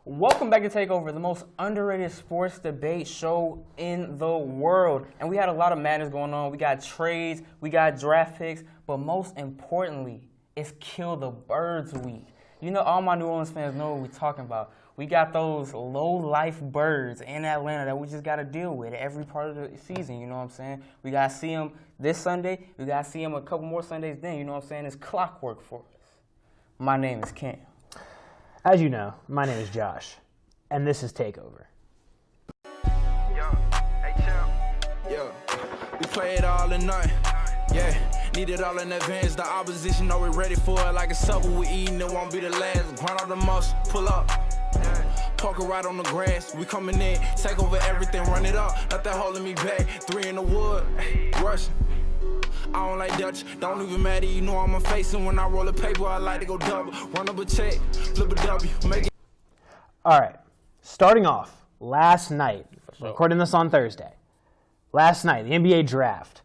Welcome back to Takeover, the most underrated sports debate show in the world. And we had a lot of madness going on. We got trades, we got draft picks, but most importantly, it's Kill the Birds week. You know, all my New Orleans fans know what we're talking about. We got those low-life birds in Atlanta that we just got to deal with every part of the season, you know what I'm saying? We got to see them this Sunday. We got to see them a couple more Sundays then, you know what I'm saying? It's clockwork for us. My name is Cam. As you know, my name is Josh, and this is Takeover. We play it all in night. Need it all in advance. The opposition know we're ready for it. Like a supper we eating, it won't be the last. Grind all the muscle, pull up. Parker right on the grass. We coming in, take over everything, run it up. Nothing holding me back. 3 in the wood, rushing. I don't like Dutch, don't even matter, you know I'm a face. And when I roll a paper, I like to go double. Run up a check, flip a W, make it. All right, starting off, last night, recording this on Thursday. Last night, the NBA draft.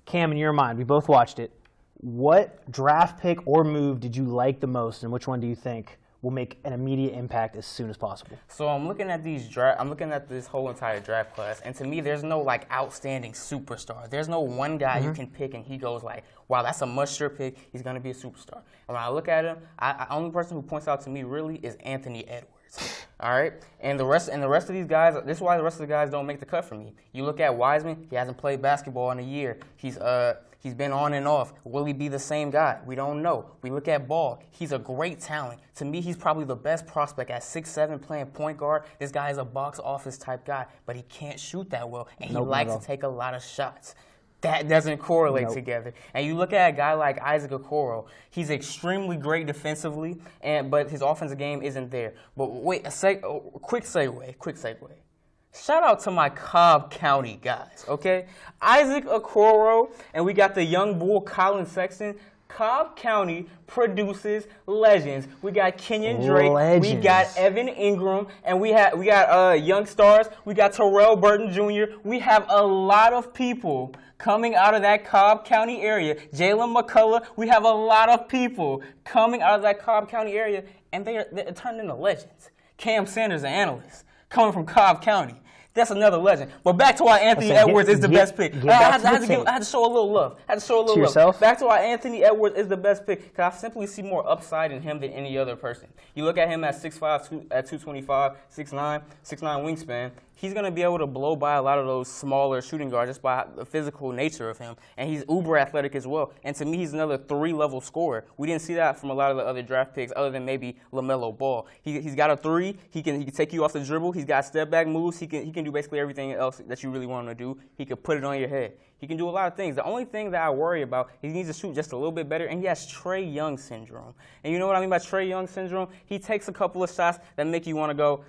Cam, in your mind, we both watched it. What draft pick or move did you like the most, and which one do you think will make an immediate impact as soon as possible? So I'm looking at this whole entire draft class, and to me, there's no like outstanding superstar. There's no one guy you can pick, and he goes like, "Wow, that's a must-sure pick. He's gonna be a superstar." And when I look at him, the only person who points out to me really is Anthony Edwards. All right, and the rest of these guys. This is why the rest of the guys don't make the cut for me. You look at Wiseman; he hasn't played basketball in a year. He's been on and off. Will he be the same guy? We don't know. We look at Ball. He's a great talent. To me, he's probably the best prospect at 6'7", playing point guard. This guy is a box office type guy, but he can't shoot that well, and he likes to take a lot of shots. That doesn't correlate together. And you look at a guy like Isaac Okoro. He's extremely great defensively, but his offensive game isn't there. But wait, quick segue. Shout out to my Cobb County guys, okay? Isaac Okoro, and we got the young bull Colin Sexton. Cobb County produces legends. We got Kenyon Drake, we got Evan Ingram, and we got young stars. We got Terrell Burton Jr. We have a lot of people coming out of that Cobb County area. Jalen McCullough. We have a lot of people coming out of that Cobb County area, and they're turned into legends. Cam Sanders, an analyst, coming from Cobb County. That's another legend. But back to why Anthony Edwards is the best pick. I had to show a little love. Yourself? Back to why Anthony Edwards is the best pick, because I simply see more upside in him than any other person. You look at him at 6'5", at 225, 6'9", wingspan. He's going to be able to blow by a lot of those smaller shooting guards just by the physical nature of him. And he's uber athletic as well. And to me, he's another 3-level scorer. We didn't see that from a lot of the other draft picks other than maybe LaMelo Ball. He's got a 3. He can take you off the dribble. He's got step-back moves. He can do basically everything else that you really want him to do. He can put it on your head. He can do a lot of things. The only thing that I worry about is he needs to shoot just a little bit better, and he has Trae Young syndrome. And you know what I mean by Trae Young syndrome? He takes a couple of shots that make you want to go,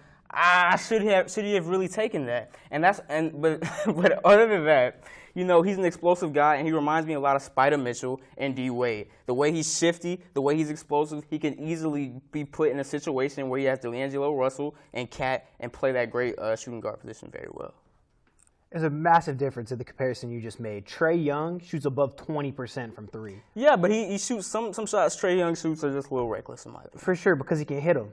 should he have really taken that? But other than that, you know, he's an explosive guy, and he reminds me a lot of Spider Mitchell and D Wade. The way he's shifty, the way he's explosive, he can easily be put in a situation where he has D'Angelo Russell and Cat and play that great shooting guard position very well. There's a massive difference in the comparison you just made. Trae Young shoots above 20% from 3. Yeah, but he shoots some shots Trae Young shoots are just a little reckless in my opinion. For sure, because he can hit them.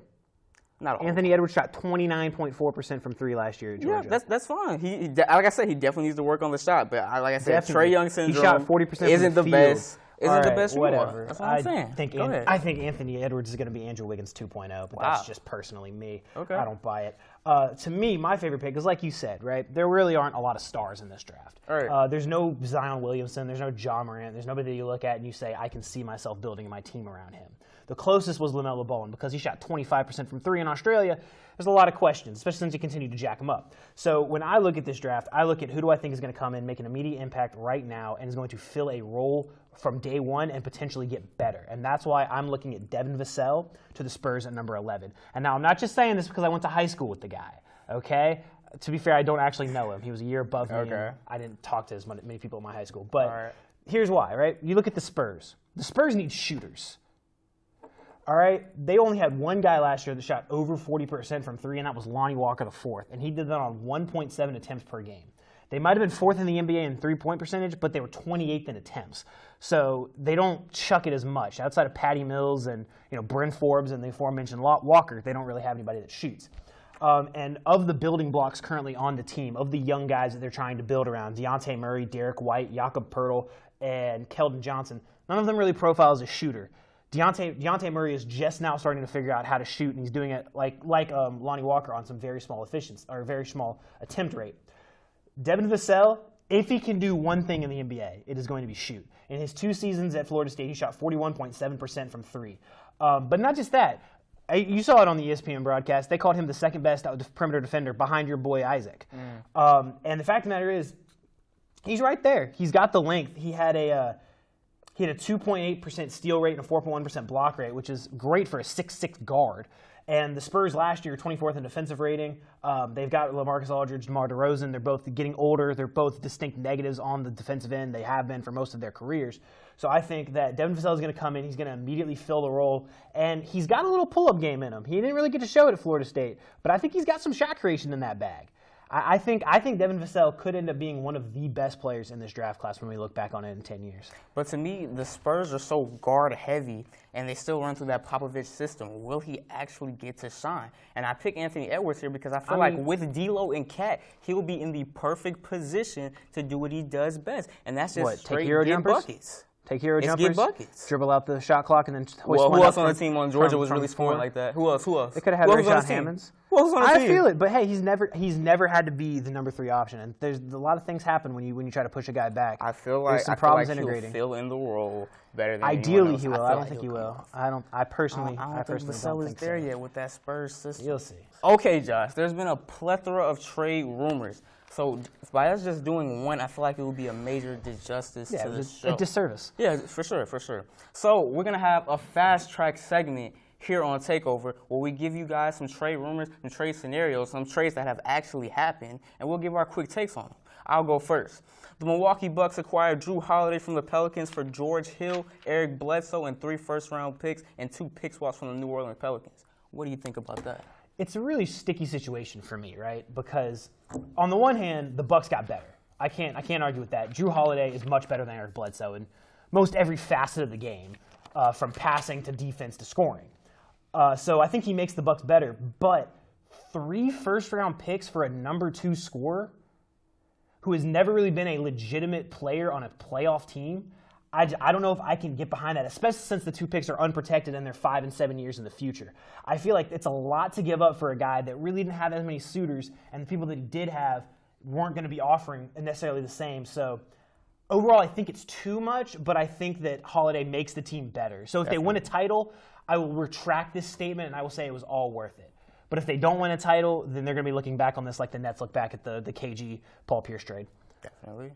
Not all. Anthony Edwards shot 29.4% from 3 last year at Georgia. Yeah, that's fine. He like I said, he definitely needs to work on the shot. But like I said, Definitely. Trae Young syndrome he shot 40% isn't from the field. best. Isn't the best whatever. That's what I'm saying. I think Anthony Edwards is going to be Andrew Wiggins 2.0, but that's just personally me. Okay. I don't buy it. To me, my favorite pick is like you said, right? There really aren't a lot of stars in this draft. All right. There's no Zion Williamson. There's no John Morant. There's nobody that you look at and you say, I can see myself building my team around him. The closest was LaMelo Ball, and because he shot 25% from 3 in Australia, there's a lot of questions, especially since he continued to jack him up. So when I look at this draft, I look at who do I think is going to come in, make an immediate impact right now, and is going to fill a role from day one and potentially get better. And that's why I'm looking at Devin Vassell to the Spurs at number 11. And now I'm not just saying this because I went to high school with the guy, okay? To be fair, I don't actually know him. He was a year above me, and I didn't talk to as many people at my high school. But here's why, right? You look at the Spurs. The Spurs need shooters. All right, they only had one guy last year that shot over 40% from 3, and that was Lonnie Walker IV, and he did that on 1.7 attempts per game. They might have been 4th in the NBA in three-point percentage, but they were 28th in attempts. So they don't chuck it as much. Outside of Patty Mills and Bryn Forbes and the aforementioned Walker, they don't really have anybody that shoots. And of the building blocks currently on the team, of the young guys that they're trying to build around, Dejounte Murray, Derek White, Jakob Poeltl, and Keldon Johnson, none of them really profile as a shooter. Dejounte Murray is just now starting to figure out how to shoot, and he's doing it like Lonnie Walker on some very small efficiency or very small attempt rate. Devin Vassell, if he can do one thing in the NBA, it is going to be shoot. In his 2 seasons at Florida State, he shot 41.7% from 3. But not just that. You saw it on the ESPN broadcast. They called him the second best perimeter defender behind your boy Isaac. And the fact of the matter is, he's right there. He's got the length. He had a 2.8% steal rate and a 4.1% block rate, which is great for a 6'6" guard. And the Spurs last year, 24th in defensive rating. They've got LaMarcus Aldridge, DeMar DeRozan. They're both getting older. They're both distinct negatives on the defensive end. They have been for most of their careers. So I think that Devin Vassell is going to come in. He's going to immediately fill the role. And he's got a little pull-up game in him. He didn't really get to show it at Florida State, but I think he's got some shot creation in that bag. I think Devin Vassell could end up being one of the best players in this draft class when we look back on it in 10 years. But to me, the Spurs are so guard-heavy, and they still run through that Popovich system. Will he actually get to shine? And I pick Anthony Edwards here because I feel like with D'Lo and Cat, he will be in the perfect position to do what he does best, and that's just straight get buckets. Take hero jumpers, get buckets. Dribble out the shot clock, and then hoist who one else up on the team on Georgia was really scoring like that? Who else? They could have had Rayshon Hammonds. Who else on the team? I feel it, but hey, he's never had to be the number 3 option, and there's a lot of things happen when you try to push a guy back. I feel like integrating. He'll fill in the role better than ideally he will. I don't think he will. I personally don't think Vassell is there yet with that Spurs system. You'll see. Okay, Josh. There's been a plethora of trade rumors. So by us just doing one, I feel like it would be a major disjustice to the show. A disservice. Yeah, for sure. So we're going to have a fast-track segment here on Takeover where we give you guys some trade rumors, some trade scenarios, some trades that have actually happened, and we'll give our quick takes on them. I'll go first. The Milwaukee Bucks acquired Drew Holiday from the Pelicans for George Hill, Eric Bledsoe, and 3 first-round picks and 2 pick swaps from the New Orleans Pelicans. What do you think about that? It's a really sticky situation for me, right? Because on the one hand, the Bucks got better. I can't argue with that. Drew Holiday is much better than Eric Bledsoe in most every facet of the game, from passing to defense to scoring. So I think he makes the Bucks better. But 3 first-round picks for a number 2 scorer who has never really been a legitimate player on a playoff team, I don't know if I can get behind that, especially since the 2 picks are unprotected and they're 5 and 7 years in the future. I feel like it's a lot to give up for a guy that really didn't have as many suitors, and the people that he did have weren't going to be offering necessarily the same. So overall, I think it's too much, but I think that Holiday makes the team better. So if they win a title, I will retract this statement and I will say it was all worth it. But if they don't win a title, then they're going to be looking back on this like the Nets look back at the KG Paul Pierce trade. Definitely.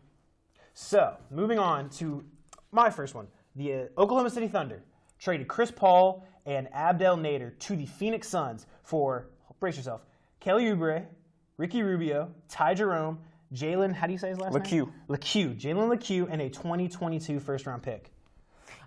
So moving on to my first one. The Oklahoma City Thunder traded Chris Paul and Abdel Nader to the Phoenix Suns for, brace yourself, Kelly Oubre, Ricky Rubio, Ty Jerome, Jalen, how do you say his last name? Jalen LeCue, and a 2022 first-round pick.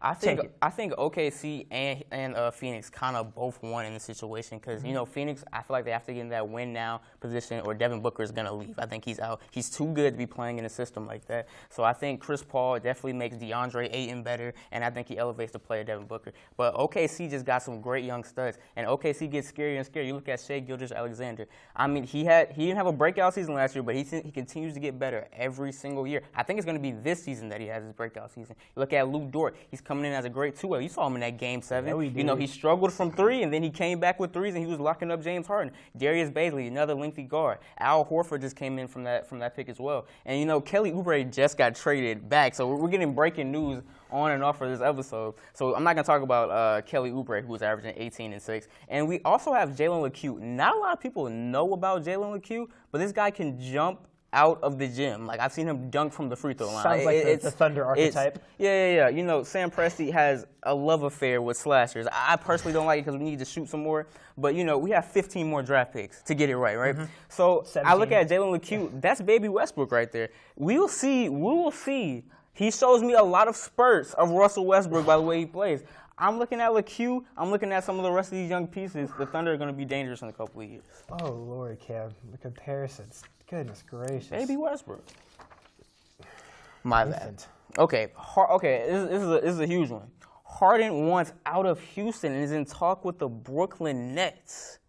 I think OKC and Phoenix kind of both won in this situation because, Phoenix, I feel like they have to get in that win now position or Devin Booker is going to leave. I think he's out. He's too good to be playing in a system like that. So I think Chris Paul definitely makes DeAndre Ayton better, and I think he elevates the play of Devin Booker. But OKC just got some great young studs, and OKC gets scarier and scarier. You look at Shai Gilgeous-Alexander. I mean, he didn't have a breakout season last year, but he continues to get better every single year. I think it's going to be this season that he has his breakout season. You look at Luke Dort. He's coming in as a great two-way. You saw him in that Game 7. Yeah, he struggled from 3, and then he came back with 3s, and he was locking up James Harden. Darius Bazley, another lengthy guard. Al Horford just came in from that pick as well. And, Kelly Oubre just got traded back. So we're getting breaking news on and off for this episode. So I'm not going to talk about Kelly Oubre, who was averaging 18 and 6. And we also have Jalen LeCue. Not a lot of people know about Jalen LeCue, but this guy can jump out of the gym. Like, I've seen him dunk from the free throw line. Sounds like the Thunder archetype. Yeah. Sam Presti has a love affair with slashers. I personally don't like it because we need to shoot some more. But, we have 15 more draft picks to get it right? Mm-hmm. So 17. I look at Jalen LeCue. That's baby Westbrook right there. We will see. He shows me a lot of spurts of Russell Westbrook by the way he plays. I'm looking at LeCue. I'm looking at some of the rest of these young pieces. The Thunder are going to be dangerous in a couple of years. Oh, Lord, Cam. The comparisons. Goodness gracious. Baby Westbrook. My bad. Infant. Okay, this is a huge one. Harden wants out of Houston and is in talk with the Brooklyn Nets.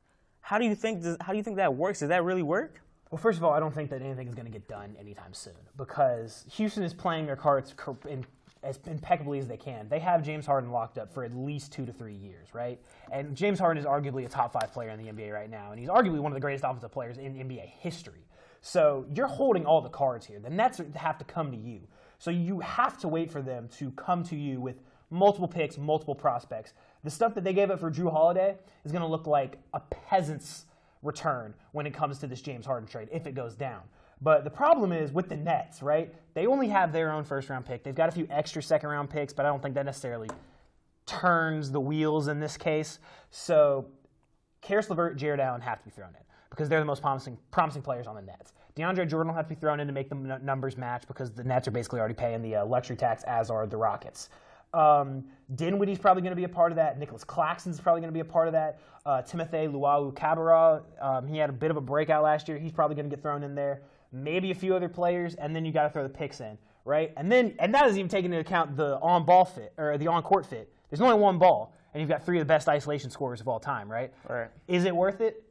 How do you think that works? Does that really work? Well, first of all, I don't think that anything is going to get done anytime soon because Houston is playing their cards as impeccably as they can. They have James Harden locked up for at least 2 to 3 years, right? And James Harden is arguably a top 5 player in the NBA right now, and he's arguably one of the greatest offensive players in NBA history. So you're holding all the cards here. The Nets have to come to you. So you have to wait for them to come to you with multiple picks, multiple prospects. The stuff that they gave up for Drew Holiday is going to look like a peasant's return when it comes to this James Harden trade if it goes down. But the problem is with the Nets, right? They only have their own first-round pick. They've got a few extra second-round picks, but I don't think that necessarily turns the wheels in this case. So Karis LeVert, Jared Allen have to be thrown in because they're the most promising players on the Nets. DeAndre Jordan will have to be thrown in to make the numbers match because the Nets are basically already paying the luxury tax, as are the Rockets. Dinwiddie's probably going to be a part of that. Nicholas Claxton's probably going to be a part of that. Timothy Luwawu-Cabarrot, he had a bit of a breakout last year. He's probably going to get thrown in there. Maybe a few other players, and then you got to throw the picks in, right? And that doesn't even take into account the on-ball fit or the on-court fit. There's only one ball, and you've got 3 of the best isolation scorers of all time, right? Right. Is it worth it?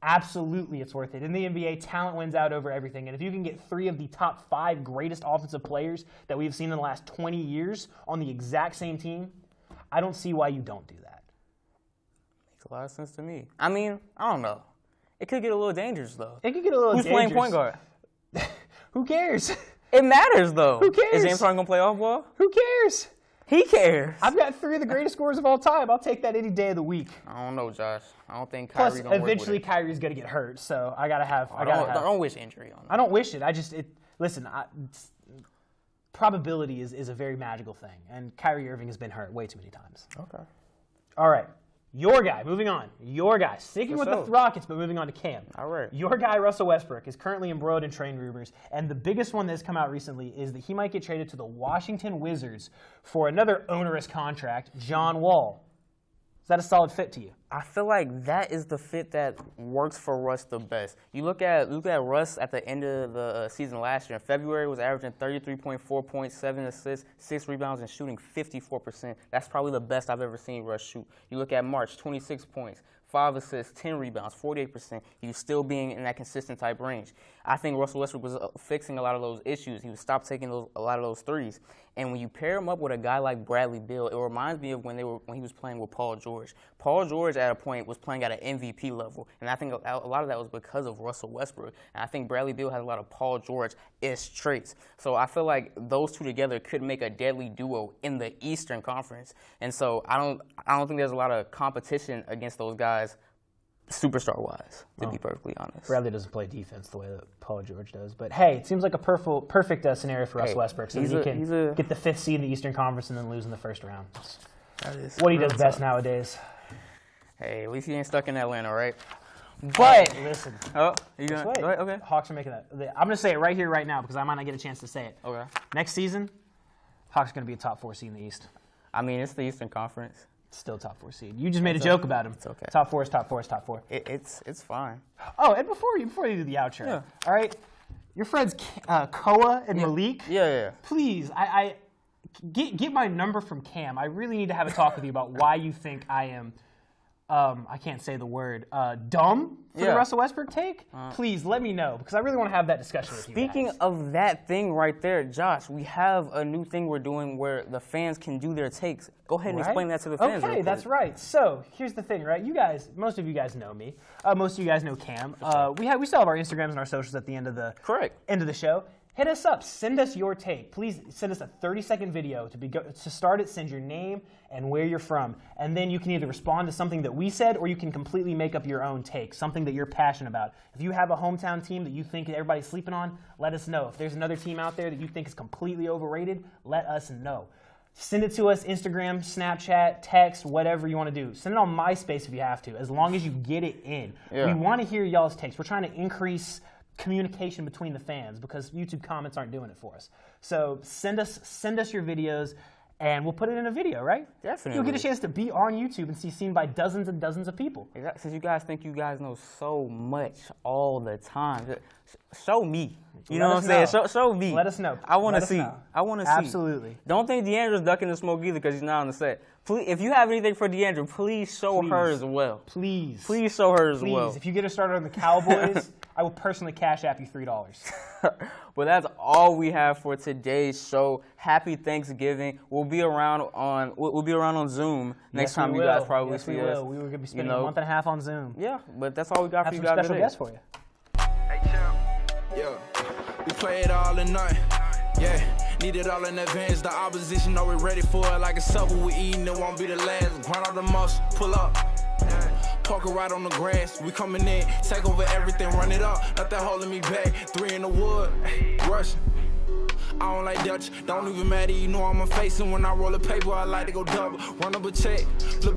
Absolutely, it's worth it. In the NBA, talent wins out over everything. And if you can get 3 of the top 5 greatest offensive players that we've seen in the last 20 years on the exact same team, I don't see why you don't do that. Makes a lot of sense to me. I mean, I don't know. It could get a little dangerous, though. It could get a little Who's dangerous. playing point guard? Who cares? It matters, though. Who cares? Is James Harden going to play off ball? Who cares? He cares. I've got 3 of the greatest scorers of all time. I'll take that any day of the week. I don't know, Josh. I don't think Kyrie's Plus, going to work eventually with it. Kyrie's going to get hurt, so I gotta have. Don't wish injury on him. I don't wish it. Listen. Probability is a very magical thing, and Kyrie Irving has been hurt way too many times. Okay. All right. Your guy, moving on. Your guy, sticking with the up? Rockets, but moving on to Cam. All right. Your guy, Russell Westbrook, is currently embroiled in trade rumors, and the biggest one that's come out recently is that he might get traded to the Washington Wizards for another onerous contract, John Wall. Is that a solid fit to you? I feel like that is the fit that works for Russ the best. You look at Russ at the end of the season last year. In February, was averaging 33.4 points, 7 assists, 6 rebounds, and shooting 54%. That's probably the best I've ever seen Russ shoot. You look at March, 26 points, 5 assists, 10 rebounds, 48%. He was still being in that consistent type range. I think Russell Westbrook was fixing a lot of those issues. He would stop taking a lot of those threes. And when you pair him up with a guy like Bradley Beal, it reminds me of when he was playing with Paul George. Paul George at a point was playing at an MVP level, and I think a lot of that was because of Russell Westbrook. And I think Bradley Beal has a lot of Paul George-ish traits. So I feel like those two together could make a deadly duo in the Eastern Conference. And so I don't think there's a lot of competition against those guys, superstar-wise, to be perfectly honest. Bradley doesn't play defense the way that Paul George does. But, hey, it seems like a perfect scenario for Russell Westbrook. So he can get the 5th seed in the Eastern Conference and then lose in the first round. That's what he does best nowadays. Hey, at least he ain't stuck in Atlanta, right? But listen. Oh, you gonna Wait. go ahead? Okay. Hawks are making that. I'm gonna say it right here, right now, because I might not get a chance to say it. Okay. Next season, Hawks are gonna be a top 4 seed in the East. I mean, it's the Eastern Conference. Still top 4 seed. You just made a joke about him. It's okay. Top 4 is top 4 is top 4. It's fine. Oh, and before you do the outro, Yeah. all right, your friends Koa and Malik. Yeah. Please, I get my number from Cam. I really need to have a talk with you about why you think I am. I can't say the word, dumb for the Russell Westbrook take. Please let me know because I really want to have that discussion with you. Speaking of that thing right there, Josh, we have a new thing we're doing where the fans can do their takes. Go ahead and explain that to the fans. Okay, that's right. So here's the thing, right? You guys, most of you guys know me. Most of you guys know Cam. We still have our Instagrams and our socials at the end of the end of the show. Hit us up. Send us your take. Please send us a 30-second video to start it. Send your name and where you're from. And then you can either respond to something that we said or you can completely make up your own take, something that you're passionate about. If you have a hometown team that you think everybody's sleeping on, let us know. If there's another team out there that you think is completely overrated, let us know. Send it to us, Instagram, Snapchat, text, whatever you want to do. Send it on MySpace if you have to, as long as you get it in. Yeah. We want to hear y'all's takes. We're trying to increase communication between the fans because YouTube comments aren't doing it for us. So send us your videos and we'll put it in a video, right? Definitely. You'll get a chance to be on YouTube and seen by dozens and dozens of people. Since you guys think you guys know so much all the time, show me. You Let know what us I'm saying? know. Show me. Let us know. I want Let to us see. know. I want to see. Absolutely. Don't think Deandra's ducking the smoke either because he's not on the set. Please, if you have anything for Deandra, please show her as well. Please. Please show her as Please. well. If you get her started on the Cowboys, I will personally cash app you $3. But that's all we have for today's show. Happy Thanksgiving. We'll be around on Zoom next time you guys probably see us. We were going to be spending a month and a half on Zoom. Yeah, but that's all we got Have for you some guys special today. guests for you. Hey, champ. Yeah. We play it all in night. Yeah. Need it all in advance. The opposition know we're ready for it. Like a supper we eating, it won't be the last. Grind out the muscle, pull up. Parker right on the grass. We coming in, take over everything, run it up. Nothing holding me back. 3 in the wood, rushing. I don't like Dutch, don't even matter, you know I'm a face. And when I roll a paper, I like to go double. Run up a check, flip